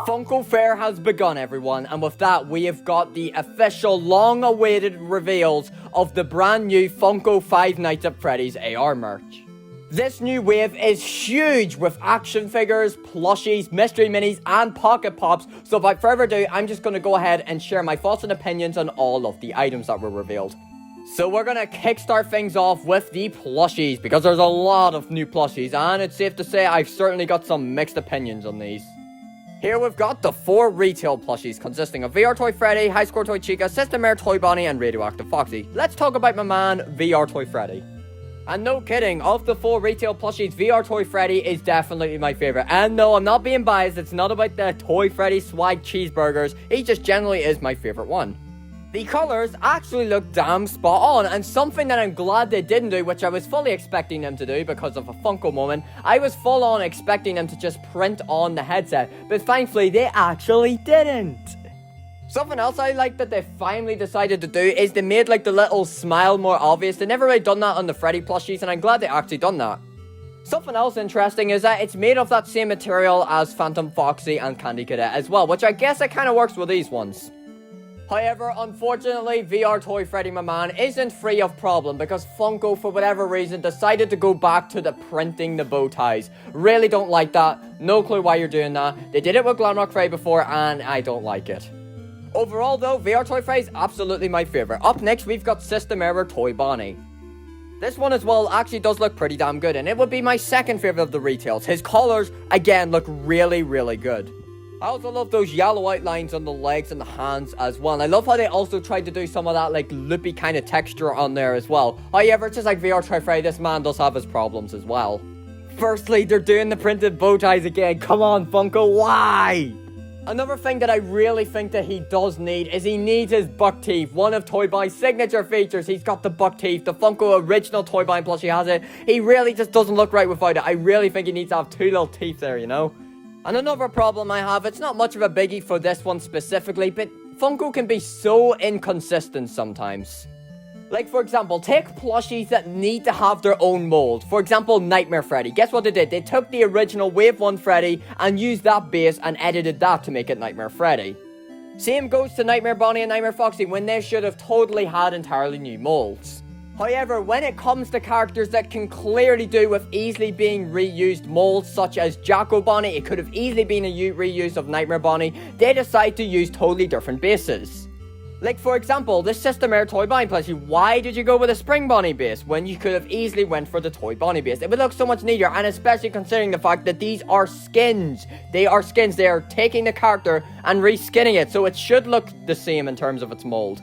Funko Fair has begun, everyone, and with that, we have got the official, long-awaited reveals of the brand new Funko Five Nights at Freddy's AR merch. This new wave is huge with action figures, plushies, mystery minis, and pocket pops, so without further ado, I'm just going to go ahead and share my thoughts and opinions on all of the items that were revealed. So we're going to kickstart things off with the plushies, because there's a lot of new plushies, and it's safe to say I've certainly got some mixed opinions on these. Here we've got the 4 retail plushies consisting of VR Toy Freddy, Highscore Toy Chica, System Air Toy Bonnie, and Radioactive Foxy. Let's talk about my man, VR Toy Freddy. And no kidding, of the 4 retail plushies, VR Toy Freddy is definitely my favorite. And no, I'm not being biased, it's not about the Toy Freddy swag cheeseburgers, he just generally is my favorite one. The colours actually look damn spot on, and something that I'm glad they didn't do, which I was fully expecting them to do because of a Funko moment, I was full on expecting them to just print on the headset, but thankfully they actually didn't. Something else I like that they finally decided to do is they made like the little smile more obvious. They never really done that on the Freddy plushies, and I'm glad they actually done that. Something else interesting is that it's made of that same material as Phantom Foxy and Candy Cadet as well, which I guess it kind of works with these ones. However, unfortunately, VR Toy Freddy, my man, isn't free of problem because Funko, for whatever reason, decided to go back to the printing the bow ties. Really don't like that. No clue why you're doing that. They did it with Shamrock Freddy before, and I don't like it. Overall, though, VR Toy Freddy is absolutely my favorite. Up next, we've got System Error Toy Bonnie. This one as well actually does look pretty damn good, and it would be my second favorite of the retails. His colors, again, look really, really good. I also love those yellow outlines on the legs and the hands as well. And I love how they also tried to do some of that like loopy kind of texture on there as well. However, just like VR Toy Freddy, this man does have his problems as well. Firstly, they're doing the printed bow ties again. Come on, Funko, why? Another thing that I really think that he does need is he needs his buck teeth. One of Toy Bonnie's signature features. He's got the buck teeth. The Funko original Toy Bonnie plushie has it. He really just doesn't look right without it. I really think he needs to have 2 little teeth there, you know? And another problem I have, it's not much of a biggie for this one specifically, but Funko can be so inconsistent sometimes. Like, for example, take plushies that need to have their own mold. For example, Nightmare Freddy. Guess what they did? They took the original Wave 1 Freddy and used that base and edited that to make it Nightmare Freddy. Same goes to Nightmare Bonnie and Nightmare Foxy when they should have totally had entirely new molds. However, when it comes to characters that can clearly do with easily being reused molds, such as Jacko Bonnie, it could have easily been a reuse of Nightmare Bonnie, they decide to use totally different bases. Like, for example, the System Air Toy Bonnie plushie. Why did you go with a Spring Bonnie base when you could have easily went for the Toy Bonnie base? It would look so much neater, and especially considering the fact that these are skins. They are skins. They are taking the character and reskinning it, so it should look the same in terms of its mold.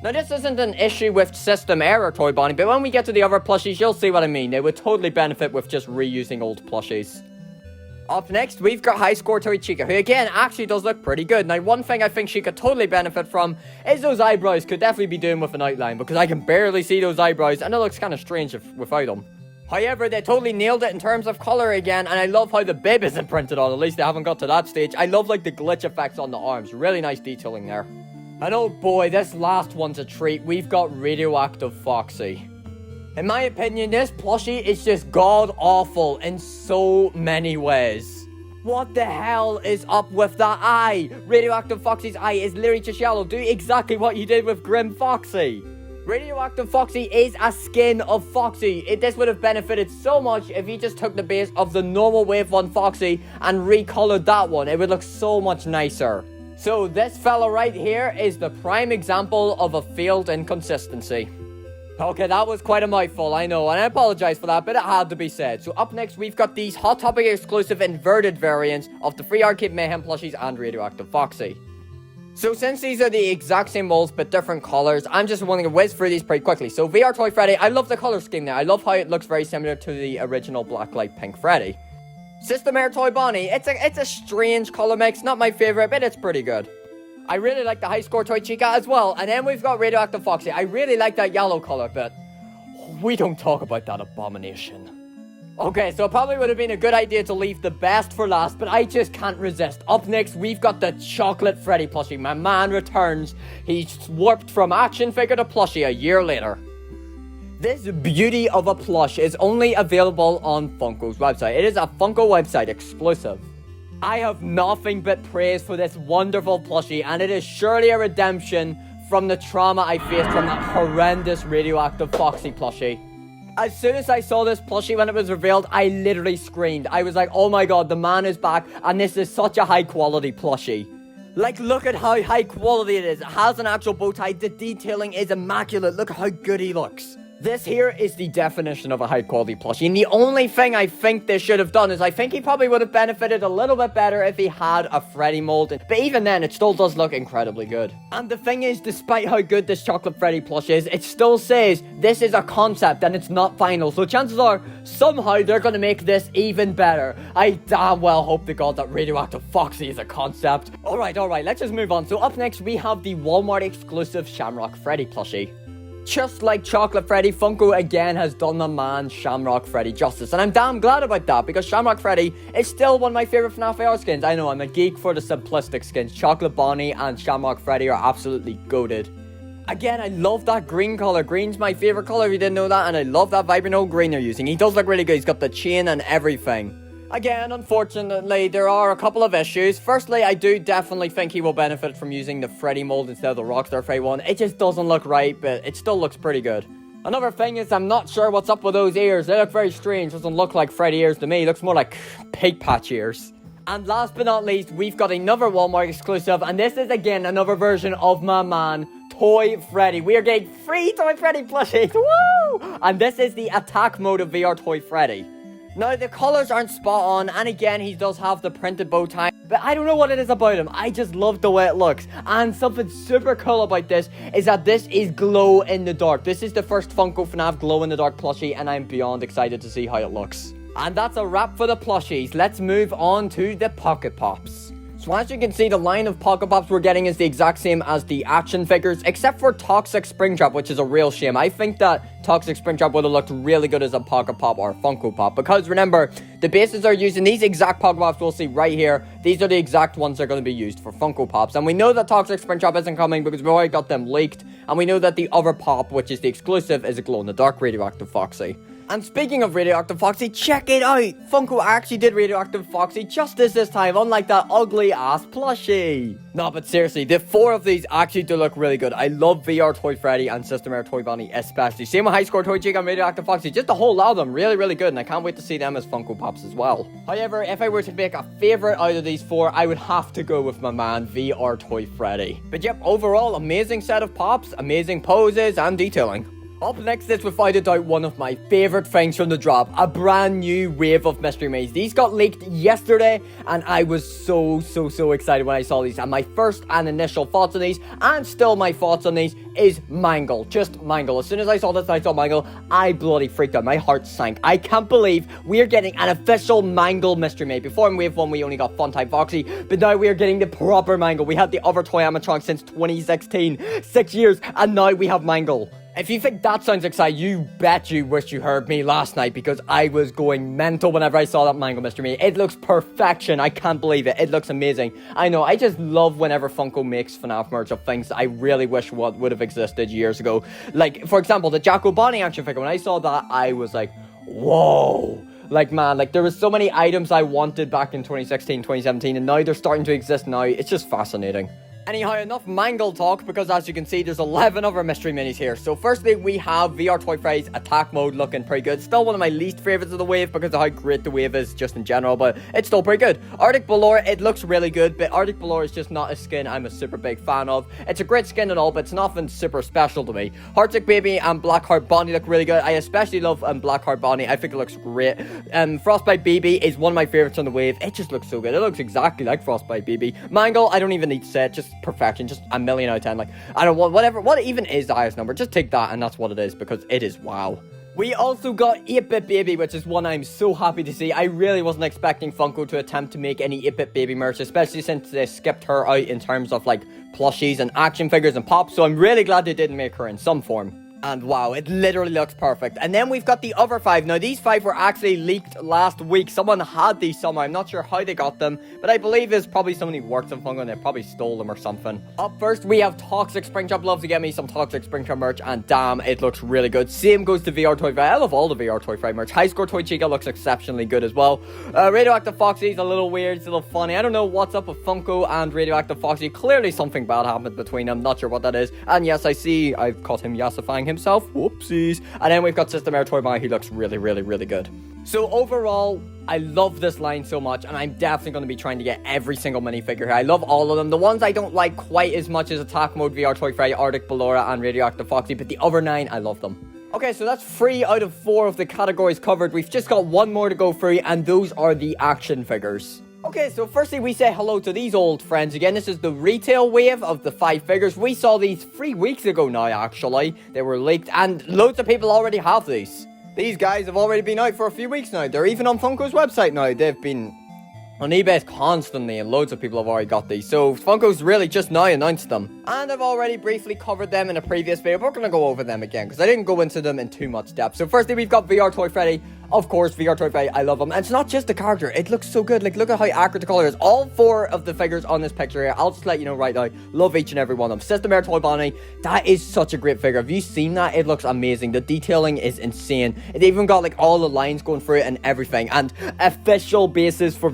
Now, this isn't an issue with System Error Toy Bonnie, but when we get to the other plushies, you'll see what I mean. They would totally benefit with just reusing old plushies. Up next, we've got Highscore Toy Chica, who again actually does look pretty good. Now, one thing I think she could totally benefit from is those eyebrows could definitely be doing with an outline, because I can barely see those eyebrows, and it looks kind of strange without them. However, they totally nailed it in terms of color again, and I love how the bib isn't printed on. At least they haven't got to that stage. I love like the glitch effects on the arms. Really nice detailing there. And oh boy, this last one's a treat. We've got Radioactive Foxy. In my opinion, this plushie is just god-awful in so many ways. What the hell is up with that eye? Radioactive Foxy's eye is literally just yellow. Do exactly what you did with Grim Foxy. Radioactive Foxy is a skin of Foxy. This would have benefited so much if you just took the base of the normal Wave 1 Foxy and recolored that one. It would look so much nicer. So this fella right here is the prime example of a failed inconsistency. Okay, that was quite a mouthful, I know, and I apologize for that, but it had to be said. So up next, we've got these Hot Topic exclusive inverted variants of the Free Arcade Mayhem plushies and Radioactive Foxy. So since these are the exact same molds but different colors, I'm just wanting to whiz through these pretty quickly. So VR Toy Freddy, I love the color scheme there. I love how it looks very similar to the original Black Light Pink Freddy. System Air Toy Bonnie, it's a strange color mix, not my favorite, but it's pretty good. I really like the Highscore Toy Chica as well, and then we've got Radioactive Foxy. I really like that yellow color, but we don't talk about that abomination. Okay, so it probably would have been a good idea to leave the best for last, but I just can't resist. Up next, we've got the Chocolate Freddy plushie. My man returns. He's warped from action figure to plushie a year later. This beauty of a plush is only available on Funko's website. It is a Funko website exclusive. I have nothing but praise for this wonderful plushie, and it is surely a redemption from the trauma I faced from that horrendous Radioactive Foxy plushie. As soon as I saw this plushie when it was revealed, I literally screamed. I was like, oh my god, the man is back, and this is such a high quality plushie. Like, look at how high quality it is. It has an actual bow tie. The detailing is immaculate. Look at how good he looks. This here is the definition of a high quality plushie, and the only thing I think they should have done is I think he probably would have benefited a little bit better if he had a Freddy mold, but even then it still does look incredibly good. And the thing is, despite how good this Chocolate Freddy plush is, it still says this is a concept and it's not final, so chances are somehow they're going to make this even better. I damn well hope to god that Radioactive Foxy is a concept. Alright, let's just move on. So up next we have the Walmart exclusive Shamrock Freddy plushie. Just like Chocolate Freddy, Funko again has done the man Shamrock Freddy justice, and I'm damn glad about that, because Shamrock Freddy is still one of my favorite FNAF AR skins. I know, I'm a geek for the simplistic skins. Chocolate Bonnie and Shamrock Freddy are absolutely goated. Again, I love that green color. Green's my favorite color if you didn't know that, and I love that vibrant old green they're using. He does look really good. He's got the chain and everything. Again, unfortunately, there are a couple of issues. Firstly, I do definitely think he will benefit from using the Freddy mold instead of the Rockstar Freddy one. It just doesn't look right, but it still looks pretty good. Another thing is, I'm not sure what's up with those ears. They look very strange. Doesn't look like Freddy ears to me. It looks more like pig patch ears. And last but not least, we've got another Walmart exclusive, and this is again another version of my man, Toy Freddy. We are getting free Toy Freddy plushies. Woo! And this is the attack mode of VR Toy Freddy. Now, the colors aren't spot on, and again, he does have the printed bow tie, but I don't know what it is about him. I just love the way it looks. And something super cool about this is that this is glow in the dark. This is the first Funko FNAF glow in the dark plushie, and I'm beyond excited to see how it looks. And that's a wrap for the plushies. Let's move on to the Pocket Pops. So as you can see, the line of Pocket Pops we're getting is the exact same as the action figures, except for Toxic Springtrap, which is a real shame. I think that Toxic Springtrap would have looked really good as a Pocket Pop or a Funko Pop, because remember, the bases are using these exact Pocket Pops we'll see right here. These are the exact ones that are going to be used for Funko Pops, and we know that Toxic Springtrap isn't coming because we've already got them leaked, and we know that the other pop, which is the exclusive, is a glow-in-the-dark Radioactive Foxy. And speaking of Radioactive Foxy, check it out! Funko actually did Radioactive Foxy justice this time, unlike that ugly-ass plushie. No, but seriously, the four of these actually do look really good. I love VR Toy Freddy and Systemair Toy Bonnie especially. Same with Highscore Toy Chica and Radioactive Foxy. Just the whole lot of them, really, really good, and I can't wait to see them as Funko Pops as well. However, if I were to pick a favourite out of these four, I would have to go with my man, VR Toy Freddy. But yep, overall, amazing set of pops, amazing poses, and detailing. Up next is without a doubt one of my favourite things from the drop, a brand new wave of Mystery Maze. These got leaked yesterday, and I was so excited when I saw these. And my first and initial thoughts on these, and still my thoughts on these, is Mangle. Just Mangle. As soon as I saw this and I saw Mangle, I bloody freaked out. My heart sank. I can't believe we are getting an official Mangle Mystery Maze. Before in Wave 1 we only got Funtime Foxy, but now we are getting the proper Mangle. We had the other toy animatronic since 2016. 6 years, and now we have Mangle. If you think that sounds exciting, you bet you wish you heard me last night, because I was going mental whenever I saw that Mangle Mystery Maze. It looks perfection. I can't believe it. It looks amazing. I know, I just love whenever Funko makes FNAF merch of things that I really wish would have existed years ago. Like, for example, the Jacko Bonnie action figure. When I saw that, I was like, whoa. Like, man, like, there was so many items I wanted back in 2016, 2017, and now they're starting to exist now. It's just fascinating. Anyhow, enough Mangle talk, because as you can see, there's 11 other mystery minis here. So firstly, we have VR Toy Freddy's attack mode looking pretty good. Still one of my least favorites of the wave because of how great the wave is just in general, but it's still pretty good. Arctic Ballora, it looks really good, but Arctic Ballora is just not a skin I'm a super big fan of. It's a great skin and all, but it's nothing super special to me. Heartsick Baby and Blackheart Bonnie look really good. I especially love Blackheart Bonnie. I think it looks great. Frostbite BB is one of my favorites on the wave. It just looks so good. It looks exactly like Frostbite BB. Mangle, I don't even need to say it, just perfection, just a million out of 10. Like, I don't want what even is the highest number, just take that and that's what it is, because it is wow. We also got 8-Bit Baby, which is one I'm so happy to see. I really wasn't expecting Funko to attempt to make any 8-Bit Baby merch, especially since they skipped her out in terms of like plushies and action figures and pops, so I'm really glad they didn't make her in some form. And wow, it literally looks perfect. And then we've got the other 5. Now, these 5 were actually leaked last week. Someone had these somewhere. I'm not sure how they got them, but I believe it's probably somebody who works in Funko and they probably stole them or something. Up first, we have Toxic Springtrap. Love to get me some Toxic Springtrap merch, and damn, it looks really good. Same goes to VR Toy Freddy. I love all the VR Toy Freddy merch. Highscore Toy Chica looks exceptionally good as well. Radioactive Foxy is a little weird. It's a little funny. I don't know what's up with Funko and Radioactive Foxy. Clearly something bad happened between them. Not sure what that is. And yes, I see I've caught him yassifying himself. Whoopsies. And then we've got System Air Toy Bunny, who looks really, really, really good. So overall, I love this line so much, and I'm definitely going to be trying to get every single minifigure here. I love all of them. The ones I don't like quite as much as Attack Mode, VR Toy Freddy, Arctic Ballora, and Radioactive Foxy, but the other 9, I love them. Okay, so that's 3 out of 4 of the categories covered. We've just got 1 more to go through, and those are the action figures. Okay, so firstly, we say hello to these old friends again. This is the retail wave of the 5 figures. We saw these 3 weeks ago now, actually. They were leaked, and loads of people already have these. These guys have already been out for a few weeks now. They're even on Funko's website now. They've been on eBay constantly, and loads of people have already got these. So Funko's really just now announced them. And I've already briefly covered them in a previous video, but we're going to go over them again, because I didn't go into them in too much depth. So firstly, we've got VR Toy Freddy. Of course, VR Toy Freddy, I love them. And it's not just the character, it looks so good. Like, look at how accurate the color is. All 4 of the figures on this picture here, I'll just let you know right now, love each and every one of them. System Air Toy Bunny, that is such a great figure. Have you seen that? It looks amazing. The detailing is insane. It even got like all the lines going through it and everything. And official bases for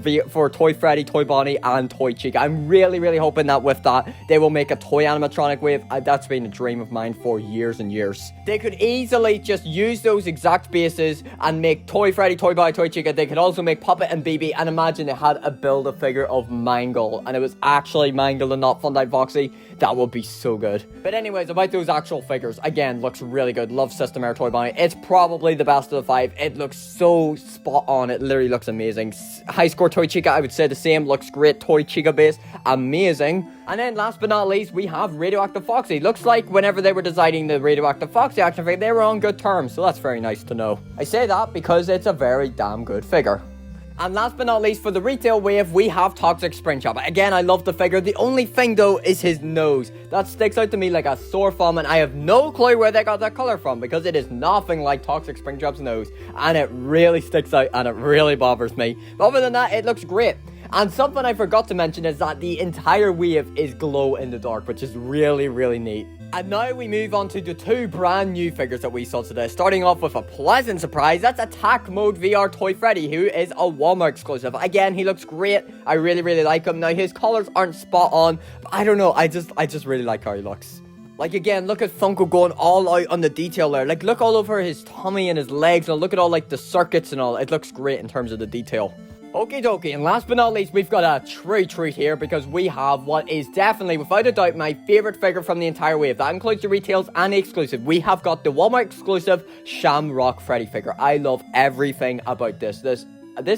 Toy Freddy, Toy Bunny, and Toy Chica. I'm really, really hoping that with that, they will make a toy animatronic wave. That's been a dream of mine for years and years. They could easily just use those exact bases and make Toy Freddy, Toy Bunny, Toy Chica. They could also make Puppet and BB, and imagine they had a build-a-figure of Mangle, and it was actually Mangle and not Funko Foxy. That would be so good. But anyways, about those actual figures, again, looks really good. Love System Air Toy Bunny. It's probably the best of the 5. It looks so spot on. It literally looks amazing. Highscore Toy Chica, I would say the same. Looks great. Toy Chica base, amazing. And then last but not least, we have Radioactive Foxy. Looks like whenever they were designing the Radioactive Foxy action figure, they were on good terms. So that's very nice to know. I say that because it's a very damn good figure. And last but not least, for the retail wave, we have Toxic Springtrap. Again, I love the figure. The only thing, though, is his nose. That sticks out to me like a sore thumb, and I have no clue where they got that color from, because it is nothing like Toxic Springtrap's nose, and it really sticks out, and it really bothers me. But other than that, it looks great. And something I forgot to mention is that the entire wave is glow in the dark, which is really, really neat. And now we move on to the 2 brand new figures that we saw today. Starting off with a pleasant surprise, that's Attack Mode VR Toy Freddy, who is a Walmart exclusive. Again, he looks great. I really, really like him. Now, his colors aren't spot on, but I don't know. I just really like how he looks. Like, again, look at Funko going all out on the detail there. Like, look all over his tummy and his legs, and look at all, like, the circuits and all. It looks great in terms of the detail. Okie dokie, and last but not least, we've got a true treat here, because we have what is definitely, without a doubt, my favorite figure from the entire wave. That includes the retails and the exclusive. We have got the Walmart exclusive Shamrock Freddy figure. I love everything about this. This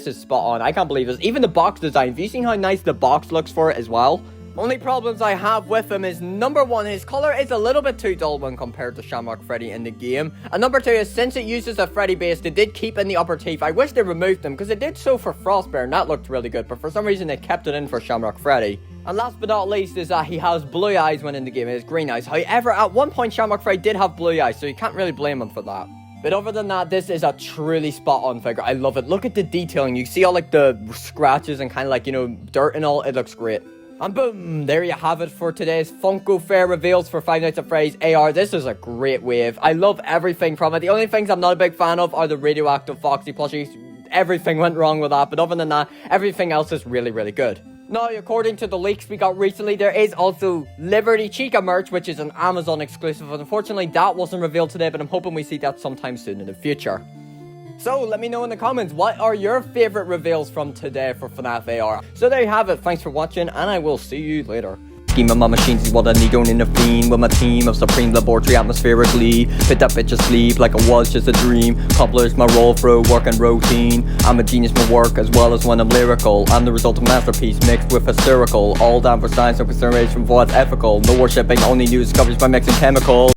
is spot on. I can't believe this. Even the box design. Have you seen how nice the box looks for it as well? Only problems I have with him is, number 1, his color is a little bit too dull when compared to Shamrock Freddy in the game. And number 2 is, since it uses a Freddy base, they did keep in the upper teeth. I wish they removed them, because they did so for Frostbear, and that looked really good. But for some reason, they kept it in for Shamrock Freddy. And last but not least is that he has blue eyes when in the game. He has green eyes. However, at one point, Shamrock Freddy did have blue eyes, so you can't really blame him for that. But other than that, this is a truly spot-on figure. I love it. Look at the detailing. You see all, like, the scratches and kind of, like, you know, dirt and all. It looks great. And boom, there you have it for today's Funko Fair reveals for Five Nights at Freddy's AR. This is a great wave. I love everything from it. The only things I'm not a big fan of are the Radioactive Foxy plushies. Everything went wrong with that, but other than that, everything else is really, really good. Now, according to the leaks we got recently, there is also Liberty Chica merch, which is an Amazon exclusive. Unfortunately, that wasn't revealed today, but I'm hoping we see that sometime soon in the future. So, let me know in the comments, what are your favorite reveals from today for FNAF AR? So there you have it, thanks for watching, and I will see you later. Scheme of my machines is what I need, don't intervene with my team of supreme laboratory atmospherically. Fit that bitch asleep like it was just a dream. Cobbler's my role for a working routine. I'm a genius for work as well as when I'm lyrical. I'm the result of masterpiece mixed with hysterical. All down for science, no consideration for what's ethical. No worshipping, only new discoveries by mixing chemicals.